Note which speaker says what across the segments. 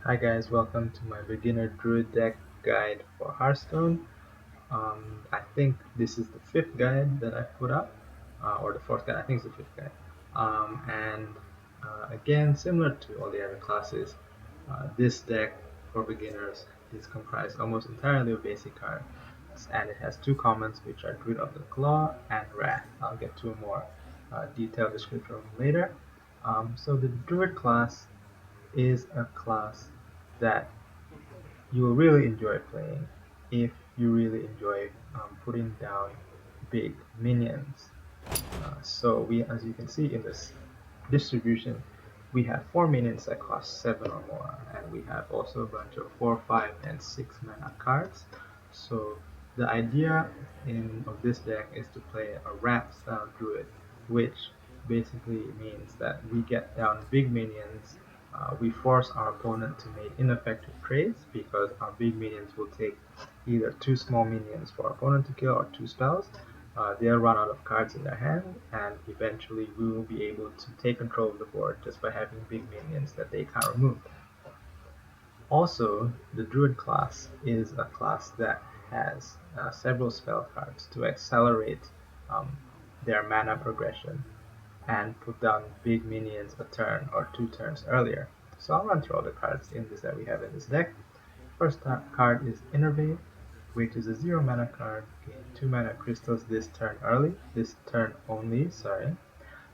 Speaker 1: Hi guys, welcome to my beginner Druid deck guide for Hearthstone. I think this is the fifth guide that I've put up, or the fourth guide. I think it's the fifth guide. And again, similar to all the other classes, this deck for beginners is comprised almost entirely of basic cards, and it has two commons, which are Druid of the Claw and Wrath. I'll get to a more detailed description later. So the Druid class is a class that you will really enjoy playing if you really enjoy putting down big minions. As you can see in this distribution, we have 4 minions that cost 7 or more, and we have also a bunch of 4, 5, and 6 mana cards. So the idea of this deck is to play a wrap style druid, which basically means that we get down big minions. We force our opponent to make ineffective trades because our big minions will take either 2 small minions for our opponent to kill or 2 spells. They'll run out of cards in their hand, and eventually we will be able to take control of the board just by having big minions that they can't remove. Also, the Druid class is a class that has several spell cards to accelerate um, their mana progression and put down big minions a turn or 2 turns earlier. So I'll run through all the cards in this that we have in this deck. First card is Innervate, which is a 0 mana card. Gain 2 mana crystals this turn only, sorry.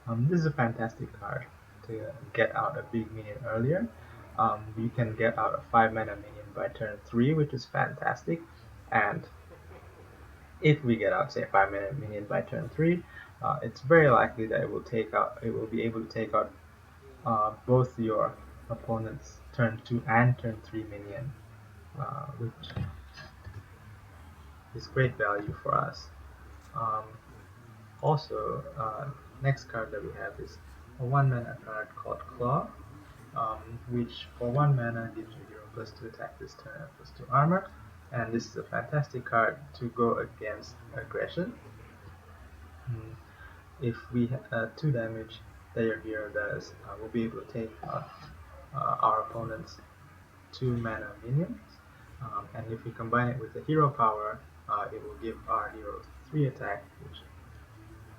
Speaker 1: This is a fantastic card to get out a big minion earlier. You can get out a 5 mana minion by turn 3, which is fantastic. And if we get out, say, a 5 mana minion by turn 3, it's very likely that it will be able to take out both your opponent's turn 2 and turn 3 minion, which is great value for us. Um, Also, next card that we have is a 1 mana card called Claw, which for 1 mana gives you hero +2 attack this turn and +2 armor. And this is a fantastic card to go against aggression. Mm, If we have 2 damage that your hero does, we'll be able to take out our opponent's 2 mana minions. And if we combine it with the hero power, it will give our hero 3 attack, which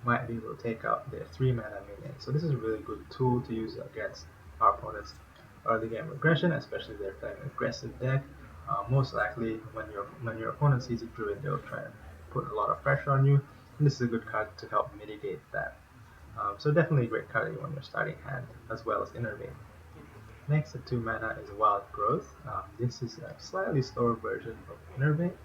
Speaker 1: might be able to take out their 3 mana minion. So this is a really good tool to use against our opponent's early game aggression, especially if they're playing an aggressive deck. Most likely, when your opponent sees a druid, they'll try to put a lot of pressure on you, and this is a good card to help mitigate that. So definitely a great card on your starting hand, as well as Innervate. Next at 2 mana is Wild Growth. This is a slightly slower version of Innervate,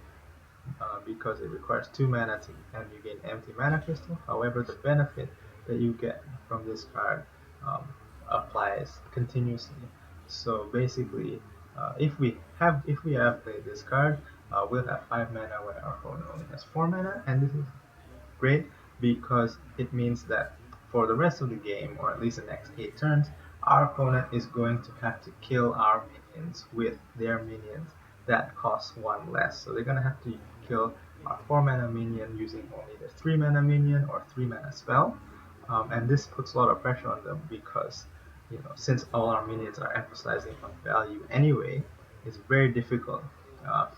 Speaker 1: because it requires 2 mana and you gain empty mana crystal. However, the benefit that you get from this card um, applies continuously. So basically, if we have played this card, we'll have 5 mana when our opponent only has 4 mana, and this is great because it means that for the rest of the game, or at least the next 8 turns, our opponent is going to have to kill our minions with their minions that cost 1 less. So they're going to have to kill our 4 mana minion using only their 3 mana minion or 3 mana spell. And this puts a lot of pressure on them because, since all our minions are emphasizing on value anyway, it's very difficult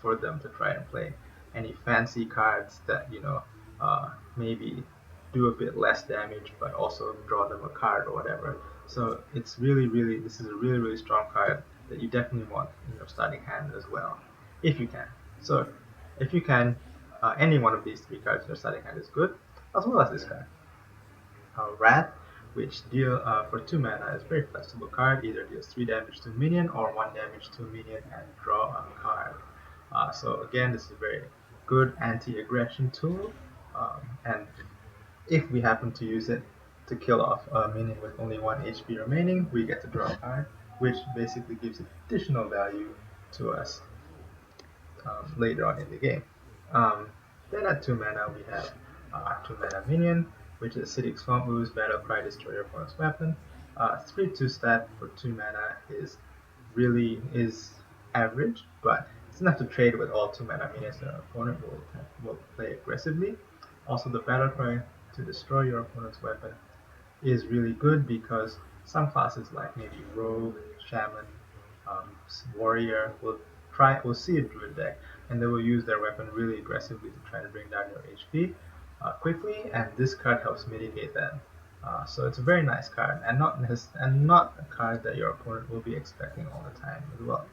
Speaker 1: for them to try and play any fancy cards that maybe do a bit less damage but also draw them a card or whatever. So it's this is a really strong card that you definitely want in your starting hand as well, if you can. So if you can, any one of these 3 cards in your starting hand is good, as well as this card. Rat, which deal for 2 mana, is a very flexible card. Either deals 3 damage to a minion or 1 damage to a minion and draw a card. So again, this is a very good anti-aggression tool. And if we happen to use it to kill off a minion with only 1 HP remaining, we get to draw a card, which basically gives additional value to us later on in the game. Um, then at 2 mana we have 2 mana minion, which is Acidic Swamp Ooze, Battle Cry, destroy your opponent's weapon. 3/2 stat for 2 mana is average, but it's enough to trade with all 2 mana minions that our opponent will play aggressively. Also, the Battle Cry to destroy your opponent's weapon is really good because some classes like maybe Rogue, Shaman, warrior will see a druid deck, and they will use their weapon really aggressively to try to bring down your HP quickly, and this card helps mitigate that. So it's a very nice card, and not a card that your opponent will be expecting all the time as well.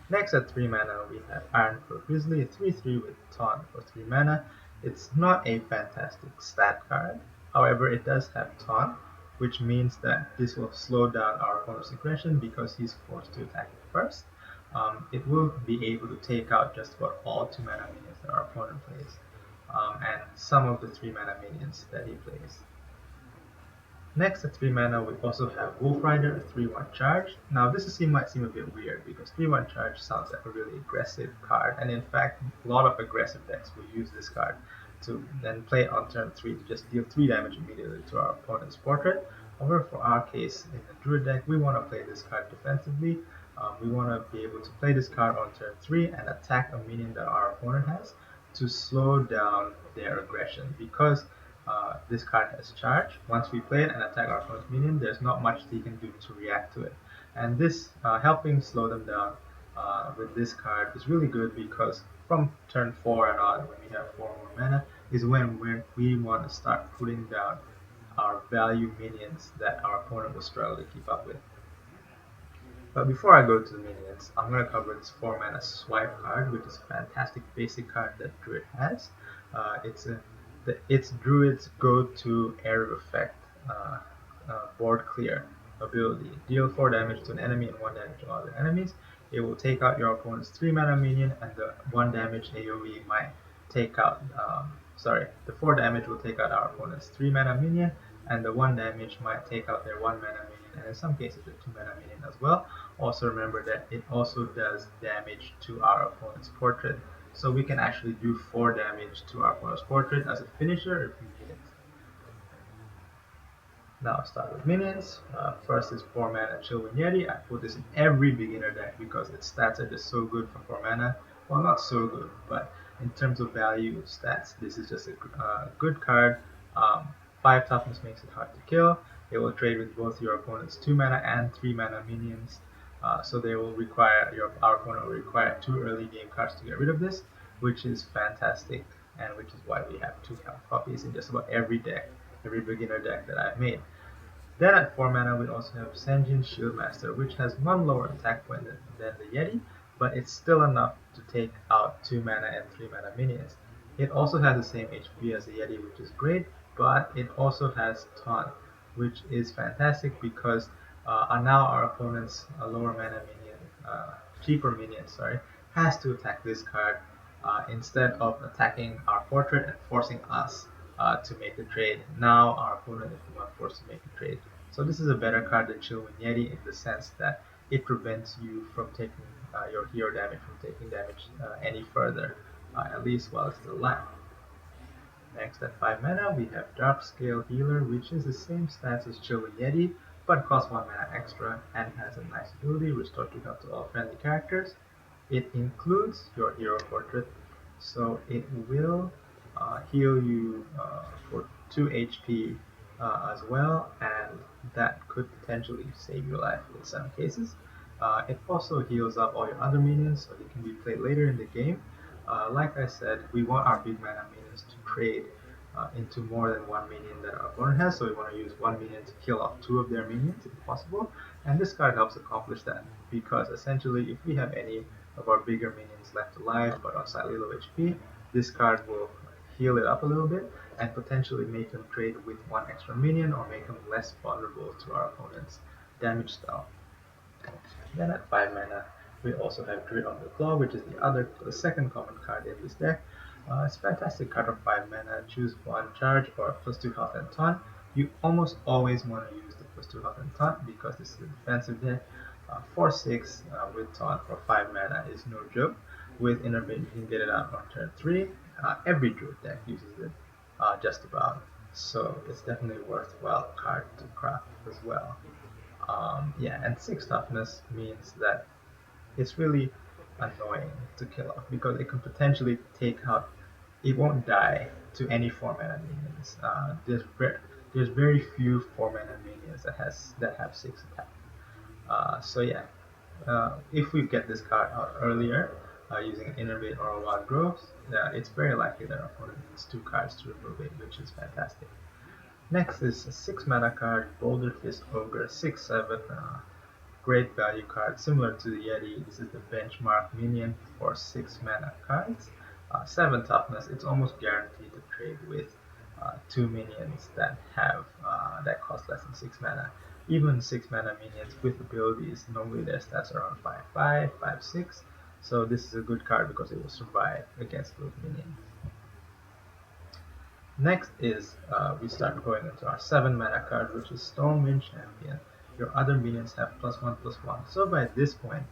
Speaker 1: Next at 3 mana we have Ironclad Grizzly, a 3/3 with Taunt for 3 mana. It's not a fantastic stat card, however it does have Taunt, which means that this will slow down our opponent's aggression because he's forced to attack first. It will be able to take out just about all 2 mana minions that our opponent plays, and some of the 3 mana minions that he plays. Next at 3 mana we also have Wolf Rider, a 3/1 charge. Now might seem a bit weird because 3/1 charge sounds like a really aggressive card, and in fact a lot of aggressive decks will use this card to then play it on turn 3 to just deal 3 damage immediately to our opponent's portrait. However, for our case in the Druid deck, we want to play this card defensively. We want to be able to play this card on turn 3 and attack a minion that our opponent has to slow down their aggression because this card has charge. Once we play it and attack our opponent's minion, there's not much he can do to react to it. And this helping slow them down with this card is really good because from turn 4 and on, when we have 4 more mana, is when we want to start putting down our value minions that our opponent will struggle to keep up with. But before I go to the minions, I'm going to cover this 4 mana swipe card, which is a fantastic basic card that Druid has. It's Druid's go-to area effect board clear ability. Deal 4 damage to an enemy and 1 damage to other enemies. It will take out your opponent's 3 mana minion, and the 1 damage AoE might take out. The 4 damage will take out our opponent's 3 mana minion, and the 1 damage might take out their 1 mana minion, and in some cases a 2 mana minion as well. Also remember that it also does damage to our opponent's portrait, so we can actually do 4 damage to our opponent's portrait as a finisher if we need it. Now I'll start with minions. First is 4 mana Chillwind Yeti. I put this in every beginner deck because its stats are just so good for 4 mana. Well, not so good, but in terms of value stats, this is just a good card. 5 toughness makes it hard to kill. It will trade with both your opponent's 2 mana and 3 mana minions. So they will require our opponent will require 2 early game cards to get rid of this, which is fantastic, and which is why we have 2 copies in just about every deck, every beginner deck that I've made. Then at 4 mana we also have Senjin Shieldmaster, which has 1 lower attack point than the Yeti, but it's still enough to take out 2 mana and 3 mana minions. It also has the same HP as the Yeti, which is great, but it also has Taunt, which is fantastic because now our opponent's lower mana minion, cheaper minion, has to attack this card instead of attacking our portrait and forcing us to make the trade. Now our opponent is the one forced to make the trade. So this is a better card than Chillwind Yeti in the sense that it prevents you from taking your hero damage from taking damage any further, at least while it's still alive. Next at 5 mana we have Darkscale Healer, which is the same stats as Chillwind Yeti, but costs 1 mana extra and has a nice ability, Restore 2 health to all friendly characters. It includes your hero portrait, so it will heal you for 2 HP as well, and that could potentially save your life in some cases. It also heals up all your other minions, so they can be played later in the game. Like I said, we want our big mana minions to trade into more than 1 minion that our opponent has, so we want to use 1 minion to kill off 2 of their minions if possible, and this card helps accomplish that, because essentially if we have any of our bigger minions left alive but on slightly low HP, this card will heal it up a little bit and potentially make them trade with 1 extra minion or make them less vulnerable to our opponent's damage style. Then at 5 mana, we also have Druid on the Claw, which is the second common card in this deck. It's a fantastic card of 5 mana. Choose 1 charge or +2 health and taunt. You almost always want to use the +2 health and taunt because this is a defensive deck. 4/6 with taunt for 5 mana is no joke. With Innervate, you can get it out on turn 3. Every Druid deck uses it, just about. So it's definitely a worthwhile card to craft as well. And 6 toughness means that it's really annoying to kill off because it can potentially take out. It won't die to any 4 mana minions. There's very few 4 mana minions that have 6 attack. So yeah, if we get this card out earlier using an Innervate or a Wild Growth, it's very likely that our opponent needs 2 cards to remove it, which is fantastic. Next is a 6 mana card, Boulder Fist Ogre, 6/7. Great value card, similar to the Yeti. This is the benchmark minion for 6 mana cards. 7 toughness. It's almost guaranteed to trade with 2 minions that cost less than 6 mana. Even 6 mana minions with abilities, normally their stats are around 5/5, 5/6. So this is a good card because it will survive against those minions. Next is we start going into our 7 mana card, which is Stormwind Champion. Your other minions have +1/+1. So by this point,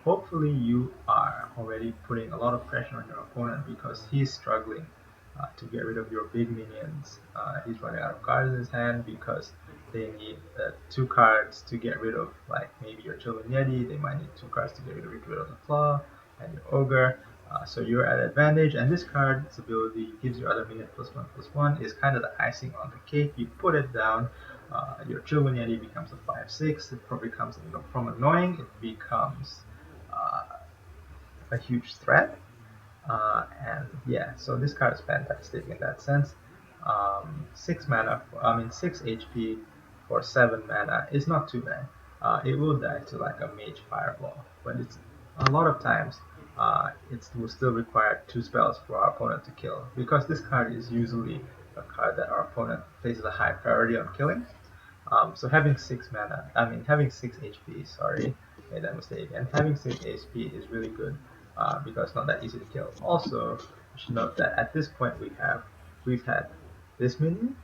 Speaker 1: hopefully you are already putting a lot of pressure on your opponent because he's struggling to get rid of your big minions. He's running out of cards in his hand because they need 2 cards to get rid of, like maybe your Children Yeti. They might need 2 cards to get rid of the Claw and your Ogre. So you're at advantage, and this card's ability gives your other minion +1/+1, is kind of the icing on the cake. You put it down, your Children Yeti becomes a 5/6. It probably becomes, from annoying, it becomes a huge threat. And yeah, so this card is fantastic in that sense. 6 HP for 7 mana is not too bad. It will die to like a Mage Fireball, but it's a lot of times it will still require 2 spells for our opponent to kill because this card is usually a card that our opponent places a high priority on killing. So having 6 HP, sorry, made that mistake, and having 6 HP is really good because it's not that easy to kill. Also, you should note that at this point we've had this minion,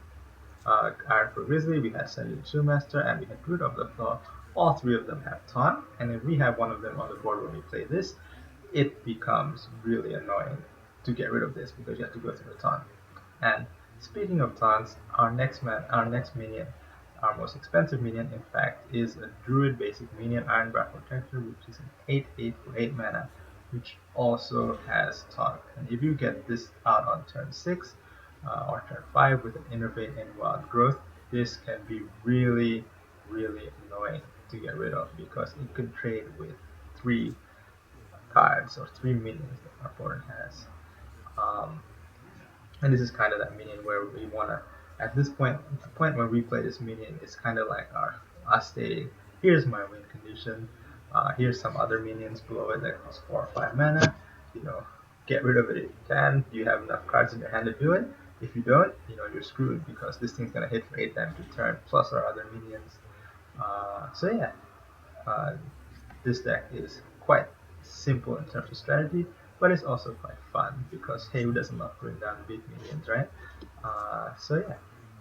Speaker 1: Ironfur Grizzly, we had Senju Master, and we had Druid of the Claw. All 3 of them have taunt, and if we have one of them on the board when we play this, it becomes really annoying to get rid of this because you have to go through the taunt. And speaking of taunts, our next minion, our most expensive minion, in fact, is a Druid basic minion, Ironbark Protector, which is an 8/8 for 8 mana, which also has taunt. And if you get this out on turn 6 or turn 5 with an Innervate and Wild Growth, this can be really, really annoying to get rid of because it could trade with 3 cards or 3 minions that our opponent has. And this is kind of that minion where we want to, at this point, the point where we play this minion is kind of like us stating, here's my win condition, here's some other minions below it that cost 4 or 5 mana, get rid of it if you can. You have enough cards in your hand to do it. If you don't, you're screwed because this thing's going to hit for 8 damage a turn, plus our other minions. So yeah, this deck is quite simple in terms of strategy, but it's also quite fun because hey, who doesn't love putting down big minions, right? So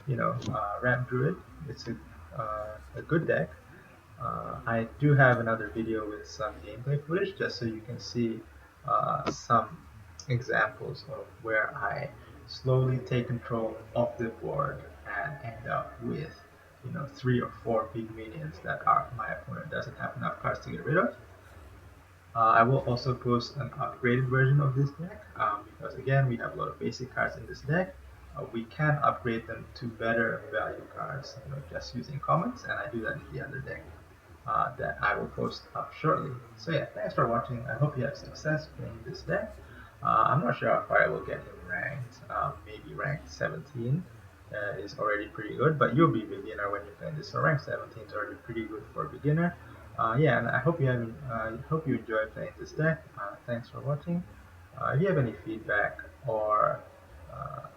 Speaker 1: yeah, Ramp Druid, it's a good deck. I do have another video with some gameplay footage just so you can see some examples of where I slowly take control of the board and end up with 3 or 4 big minions that my opponent doesn't have enough cards to get rid of. I will also post an upgraded version of this deck because again we have a lot of basic cards in this deck. We can upgrade them to better value cards just using comments, and I do that in the other deck that I will post up shortly. So yeah, thanks for watching. I hope you have success playing this deck. I'm not sure how far I will get in ranked. Maybe ranked 17 is already pretty good, but you'll be beginner when you're playing this. So ranked 17 is already pretty good for a beginner. Yeah, and I hope you enjoy playing this deck. Thanks for watching. If you have any feedback or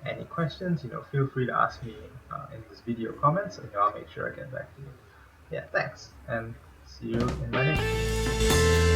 Speaker 1: any questions, feel free to ask me in this video comments, and I'll make sure I get back to you. Yeah, thanks, and see you in my next video.